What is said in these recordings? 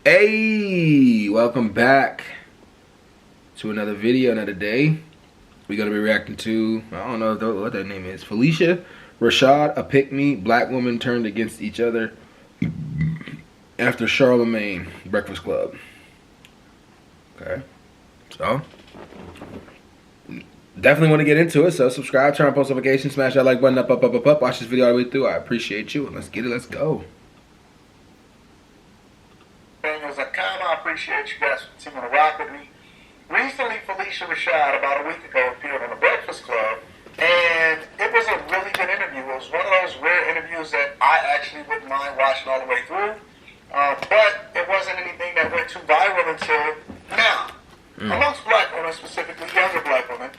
Hey, welcome back to another video, another day. We're going to be reacting to, I don't know what that name is, Phylicia, Rashad, a pick-me, black woman turned against each other after Charlamagne, Breakfast Club. Okay, so definitely want to get into it, so subscribe, turn on post notifications, smash that like button up, watch this video all the way through. I appreciate you, and let's get it, let's go. I appreciate you guys continuing to rock with me. Recently, Phylicia Rashad, about a week ago, appeared on the Breakfast Club, and it was a really good interview. It was one of those rare interviews that I actually wouldn't mind watching all the way through, but it wasn't anything that went too viral until now. Amongst black women, specifically younger black women,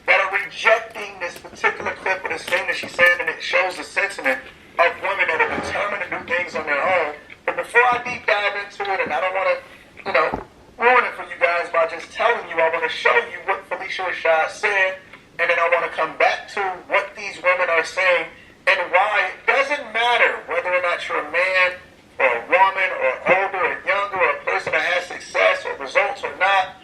that are rejecting this particular clip of this thing that she said, and it shows the sentiment of women that are determined to do things on their own. But before I deep dive into it, and I don't want to, ruin it for you guys by just telling you, I want to show you what Phylicia Rashad said, and then I want to come back to what these women are saying and why it doesn't matter whether or not you're a man or a woman or older or younger or a person that has success or results or not.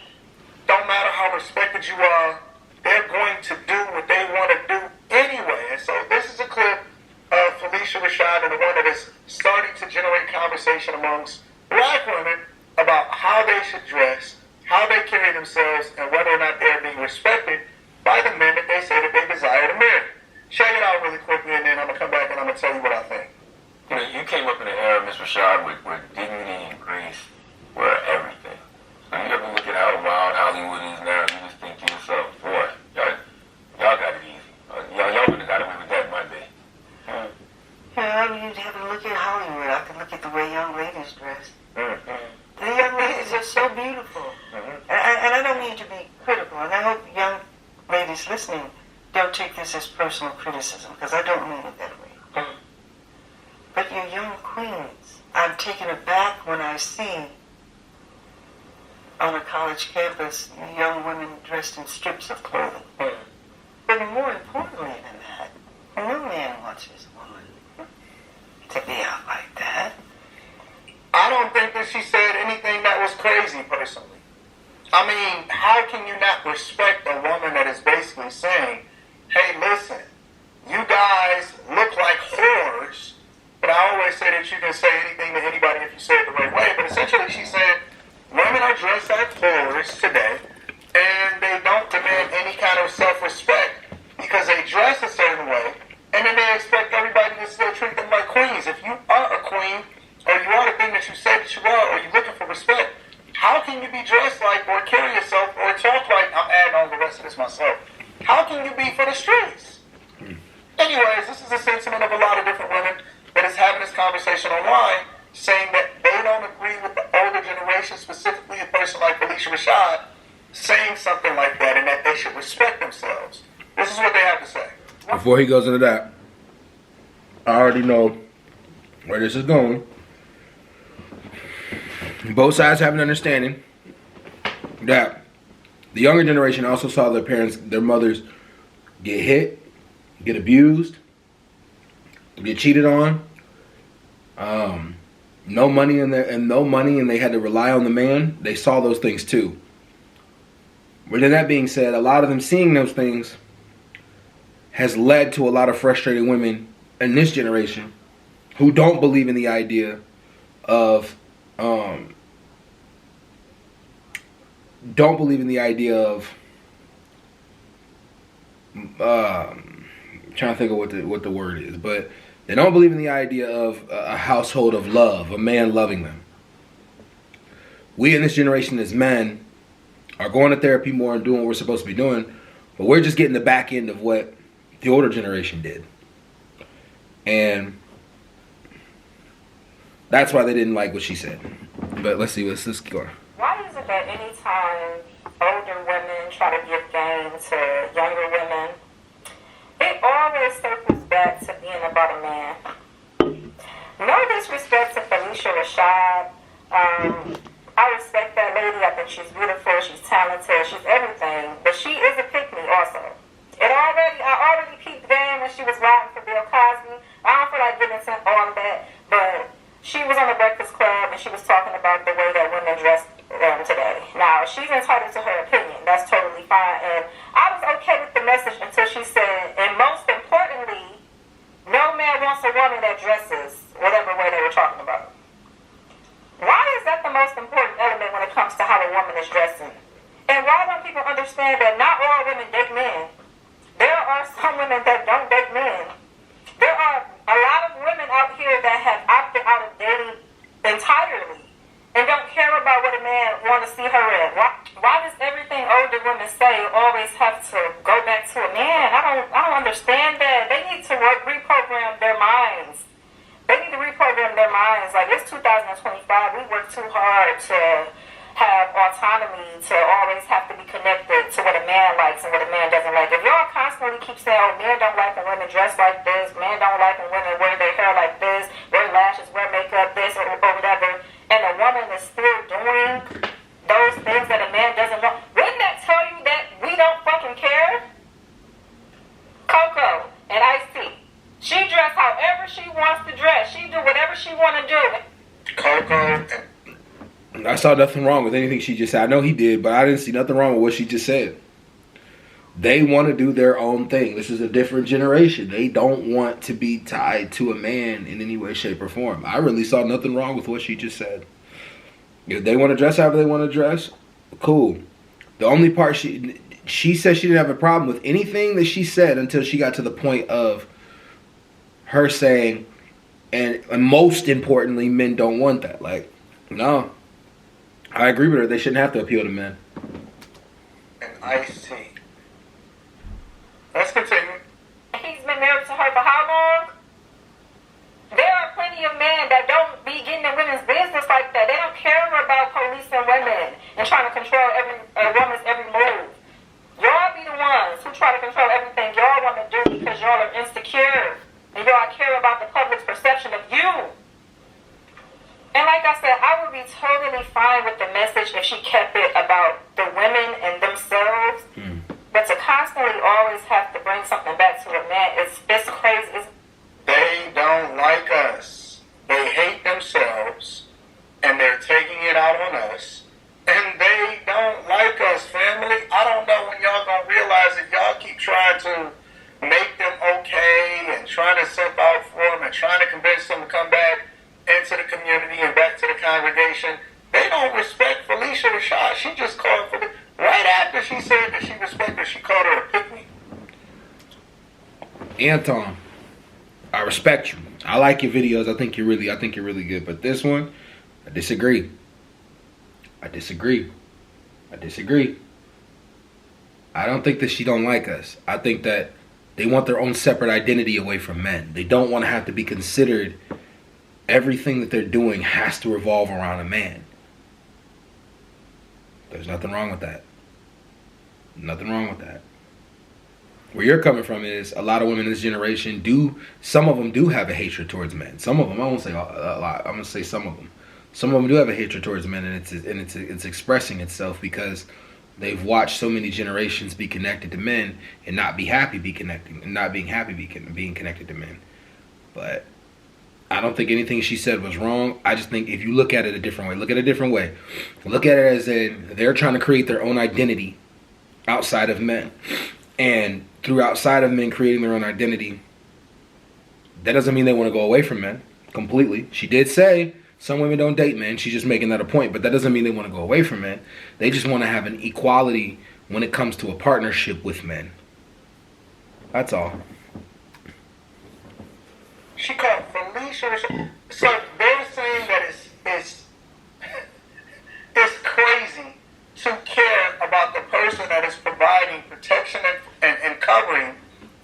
Don't matter how respected you are, they're going to do what they want to do anyway. And so this is a clip of Phylicia Rashad, and the one that is starting to generate conversation amongst black women about how they should dress, how they carry themselves, and whether or not they're being respected by the men that they say that they desire to marry. Check it out really quickly, and then I'm going to come back and I'm going to tell you what I think. You came up in an era, Ms. Rashad, where dignity and grace were everything. So you ever look at how wild Hollywood is now, you just think to yourself, boy, y'all got it easy. Y'all would have got away with that Monday. Yeah, I mean, you have to look at Hollywood. I can look at the way young ladies dress. The young ladies are so beautiful. And I don't mean to be critical, and I hope young ladies listening don't take this as personal criticism, because I don't mean it that way. But you're young queens. I'm taken aback when I see on a college campus young women dressed in strips of clothing. But more importantly than that, no man wants his woman to be out like that. I don't think that she said anything that was crazy, personally. I mean, how can you not respect a woman that is basically saying, hey, listen, you guys look like whores, but I always say that you can say anything to anybody if you say it the right way. But essentially she said, women are dressed like whores today, and they don't demand any kind of self-respect because they dress a certain way, and then they expect everybody to still treat them like queens. If you are a queen, or you are the thing that you say that you are, or you're looking for respect, how can you be dressed like, or carry yourself, or talk like, I'm adding on the rest of this myself, how can you be for the streets? Anyways, this is a sentiment of a lot of different women that is having this conversation online, saying that they don't agree with the older generation, specifically a person like Phylicia Rashad, saying something like that, and that they should respect themselves. This is what they have to say. Before he goes into that, I already know where this is going. Both sides have an understanding that the younger generation also saw their parents, their mothers, get hit, get abused, get cheated on, no money and they had to rely on the man. They saw those things too. But then that being said, a lot of them seeing those things has led to a lot of frustrated women in this generation who don't believe in the idea of trying to think of what the word is, but they don't believe in the idea of a household of love, a man loving them. We in this generation as men are going to therapy more and doing what we're supposed to be doing, but we're just getting the back end of what the older generation did. And that's why they didn't like what she said. But let's see, let's keep going. Why is it that any time older women try to give game to younger women, it always circles back to being about a man? No disrespect to Phylicia Rashad. I respect that lady. I think she's beautiful, she's talented, she's everything. But she is a pick-me also. I already peeped game when she was riding for Bill Cosby. I don't feel like getting into all of that, but she was on the Breakfast Club and she was talking about the way that women dress today. Now, she's entitled to her opinion. That's totally fine. And I was okay with the message until she said, and most importantly, no man wants a woman that dresses whatever way they were talking about. Why is that the most important element when it comes to how a woman is dressing? And why don't people understand that not all women date men? There are some women that don't date men. There are a lot of women out here that have opted out of dating entirely and don't care about what a man want to see her in. Why does everything older women say always have to go back to a man? I don't understand that. They need to reprogram their minds. They need to reprogram their minds. Like, it's 2025. We work too hard to have autonomy, to always have to be connected to what a man likes and what a man doesn't like. If y'all constantly keep saying, oh, men don't like when women dress like this, men don't like when women wear their hair like this, wear lashes, wear makeup, this, or whatever, and a woman is still doing those things that a man doesn't want, wouldn't that tell you that we don't fucking care? Coco and Ice-T, she dress however she wants to dress. She do whatever she want to do. Coco. I saw nothing wrong with anything she just said. I know he did, but I didn't see nothing wrong with what she just said. They want to do their own thing. This is a different generation. They don't want to be tied to a man in any way, shape, or form. I really saw nothing wrong with what she just said. If they want to dress however they want to dress, cool. The only part she said she didn't have a problem with anything that she said until she got to the point of her saying, and most importantly, men don't want that. Like, no. I agree with her. They shouldn't have to appeal to men. And Ice-T. Let's continue. He's been married to her for how long? There are plenty of men that don't be getting in women's business like that. They don't care about policing women and trying to control a woman's every move. Y'all be the ones who try to control everything y'all want to do because y'all are insecure and y'all care about the public's perception of you. And like I said, I would be totally fine with the message if she kept it about the women and themselves. But to constantly always have to bring something back to a man, it's crazy. They don't like us. They hate themselves. And they're taking it out on us. And they don't like us, family. I don't know when y'all gonna realize that y'all keep trying to make them okay and trying to step out for them and trying to convince them to come back into the community and back to the congregation. They don't respect Phylicia Rashad. She just called for right after she said that she respected her, she called her a pick-me. Anton, I respect you. I like your videos. I think you're really good. But this one, I disagree. I don't think that she don't like us. I think that they want their own separate identity away from men. They don't want to have to be considered. Everything that they're doing has to revolve around a man. There's nothing wrong with that. Nothing wrong with that. Where you're coming from is a lot of women in this generation some of them do have a hatred towards men. Some of them, I won't say a lot, I'm going to say some of them. Some of them do have a hatred towards men, and it's expressing itself because they've watched so many generations be connected to men and not be happy being connected to men. But I don't think anything she said was wrong. I just think if you look at it a different way, look at it as in they're trying to create their own identity outside of men. And through outside of men creating their own identity, that doesn't mean they want to go away from men completely. She did say some women don't date men. She's just making that a point. But that doesn't mean they want to go away from men. They just want to have an equality when it comes to a partnership with men. That's all. She called Phylicia. So they're saying that it's crazy to care about the person that is providing protection and covering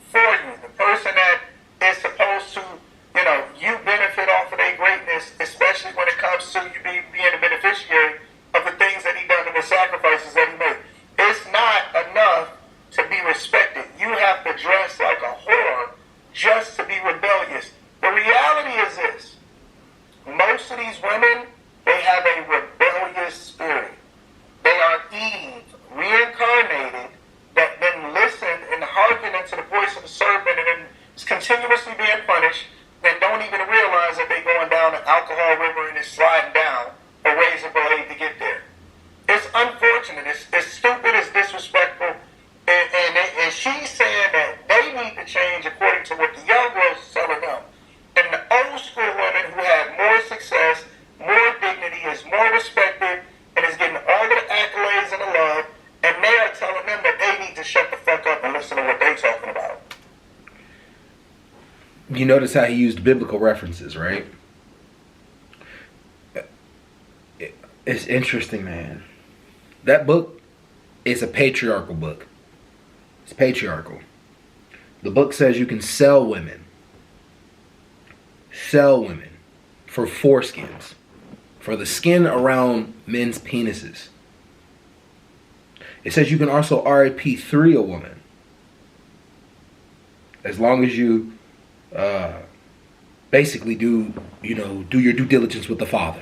for you. The person that is supposed to, you benefit off of their greatness, especially when it comes to you being a beneficiary of the things that he done and the sacrifices that he made. It's not enough to be respected. You have to dress like a whore just to be rebellious. The reality is this. Most of these women, they have a rebellious spirit. They are Eve, reincarnated, that then listened and hearkened into the voice of the serpent and then is continuously being punished and don't even realize that they're going down an alcohol you notice how he used biblical references, right? It's interesting, man. That book is a patriarchal book. It's patriarchal. The book says you can sell women. Sell women for foreskins. For the skin around men's penises. It says you can also RAP3 a woman. As long as you basically do your due diligence with the Father.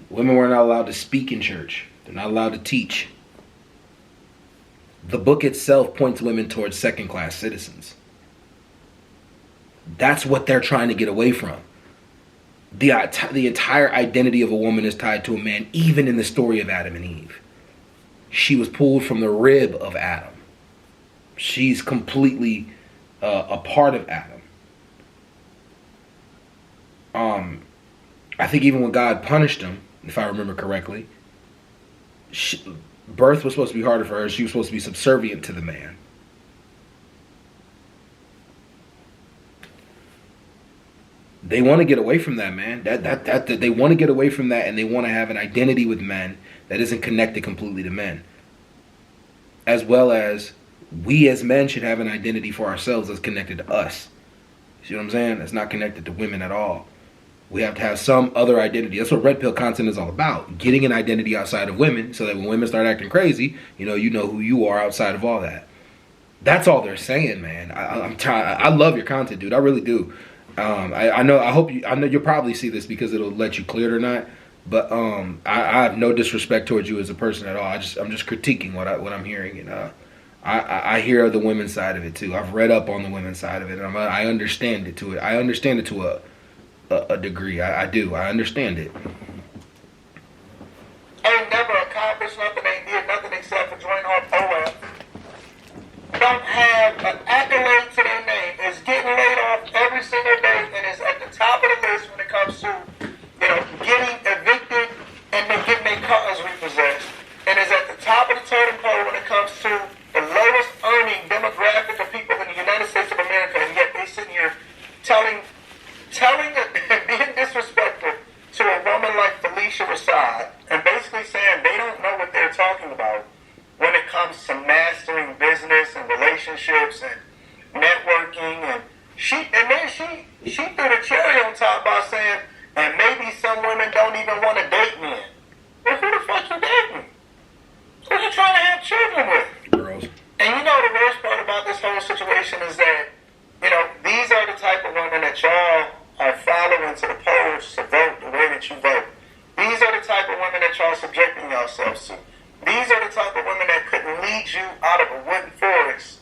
Women were not allowed to speak in church. They're not allowed to teach. The book itself points women towards second-class citizens. That's what they're trying to get away from. The entire identity of a woman is tied to a man, even in the story of Adam and Eve. She was pulled from the rib of Adam. She's completely a part of Adam. I think even when God punished him, if I remember correctly, birth was supposed to be harder for her. She was supposed to be subservient to the man. They want to get away from that, man. They want to get away from that, and they want to have an identity with men that isn't connected completely to men. As well as we as men should have an identity for ourselves that's connected to us. See what I'm saying? That's not connected to women at all. We have to have some other identity. That's what red pill content is all about. Getting an identity outside of women so that when women start acting crazy, you know who you are outside of all that. That's all they're saying, man. I love your content, dude. I really do. I know you'll probably see this because it'll let you clear it or not. But I have no disrespect towards you as a person at all. I'm just critiquing what I'm hearing, and I hear the women's side of it too. I've read up on the women's side of it, and I understand it to it. I understand it to a degree. I do. I understand it. Ain't never accomplished nothing, ain't did nothing except for join our OF. Don't have an accolade to their name. Is getting laid off every single day and is at the top of the list when it comes to, getting evicted and then getting their cars repossessed. And is at the top of the totem pole when it comes to the lowest earning demographic of people in the United States of America, and yet they sitting here telling and being disrespectful to a woman like Phylicia Rashad, and basically saying they don't know what they're talking about when it comes to mastering business and relationships and networking. And then she threw the cherry on top by saying, and maybe some women don't even want to date men. Well, who the fuck you dating? Who you trying to have children with? Girls. And the worst part about this whole situation is that, these are the type of women that y'all are following to the polls to vote the way that you vote. These are the type of women that y'all subjecting yourselves to. These are the type of women that could lead you out of a wooden forest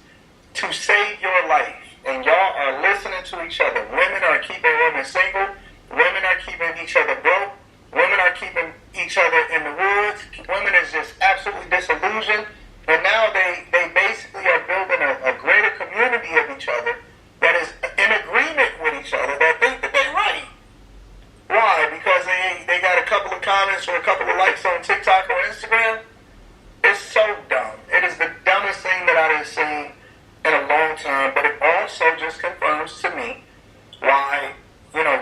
to save your life. And y'all are listening to each other. Women are keeping women single. Women are keeping each other broke. Women are keeping each other in the woods. Women is just absolutely disillusioned. And now they basically are building a greater community of each other that is in agreement with each other, that think that they're right. Why? Because they got a couple of comments or a couple of likes on TikTok or Instagram? It's so dumb. It is the dumbest thing that I have seen in a long time, but it also just confirms to me why,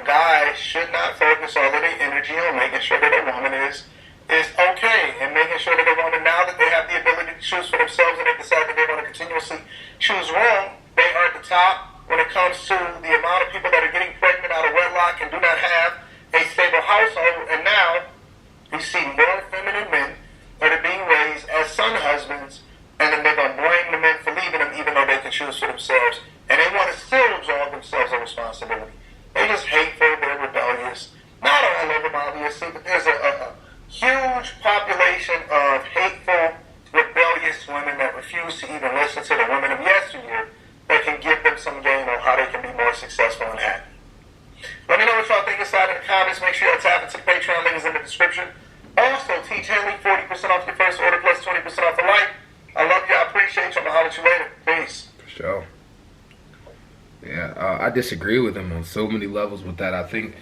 guys should not focus all of their energy on making sure that a woman is okay, and making sure that a woman, now that they have the ability to choose for themselves and they decide that they want to continuously choose wrong, they are at the top when it comes to the amount of people that are getting pregnant out of wedlock and do not have a stable household. And now you see more feminine men that are being raised as son husbands, and then they're going to blame the men for leaving them even though they can choose for themselves. And they want to still absolve themselves of responsibility. They're just hateful, they're rebellious. Not all of them, obviously, but there's a huge population of hateful, rebellious women that refuse to even listen to the women of yesteryear that can give them some game on how they can be more successful and happy. Let me know what y'all think inside in the comments. Make sure y'all tap into the Patreon link is in the description. Also, teach Henley 40% off your first order plus 20% off the light. I love you. I appreciate you. I'm going to holler at you later. Peace. For sure. Yeah, I disagree with him on so many levels with that. I think,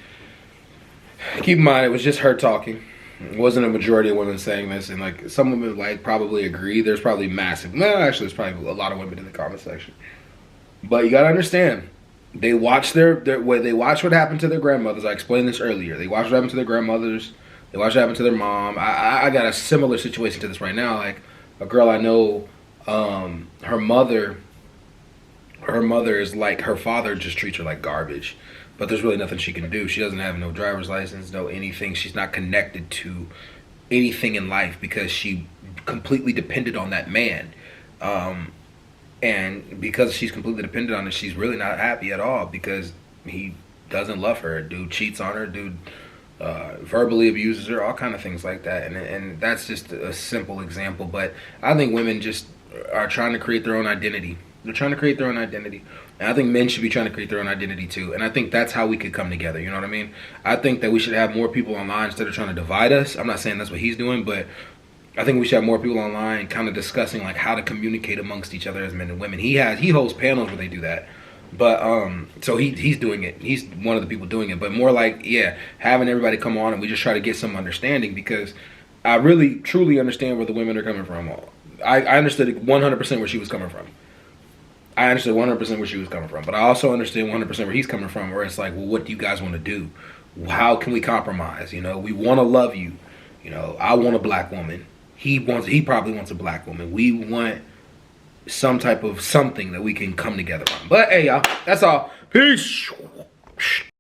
keep in mind, it was just her talking. It wasn't a majority of women saying this, and some women probably agree. There's probably massive. Well, actually, there's probably a lot of women in the comment section. But you gotta understand, They watch they watch what happened to their grandmothers. I explained this earlier. They watch what happened to their grandmothers. They watch what happened to their mom. I got a similar situation to this right now. Like a girl I know, her mother is like her father just treats her like garbage. But there's really nothing she can do. She doesn't have no driver's license, no anything. She's not connected to anything in life because she completely depended on that man. And because she's completely dependent on it, she's really not happy at all because he doesn't love her. Dude cheats on her. Dude verbally abuses her. All kind of things like that. And that's just a simple example. But I think women just are trying to create their own identity. They're trying to create their own identity. And I think men should be trying to create their own identity too. And I think that's how we could come together. You know what I mean? I think that we should have more people online instead of trying to divide us. I'm not saying that's what he's doing, but I think we should have more people online kind of discussing like how to communicate amongst each other as men and women. He holds panels where they do that. But so he's doing it. He's one of the people doing it. But more like, yeah, having everybody come on and we just try to get some understanding because I really truly understand where the women are coming from. I understood 100% where she was coming from. I understood 100% where she was coming from. But I also understand 100% where he's coming from, where it's like, well, what do you guys want to do? How can we compromise? You know, we want to love you. You know, I want a black woman. He probably wants a black woman. We want some type of something that we can come together on. But hey, y'all, that's all. Peace.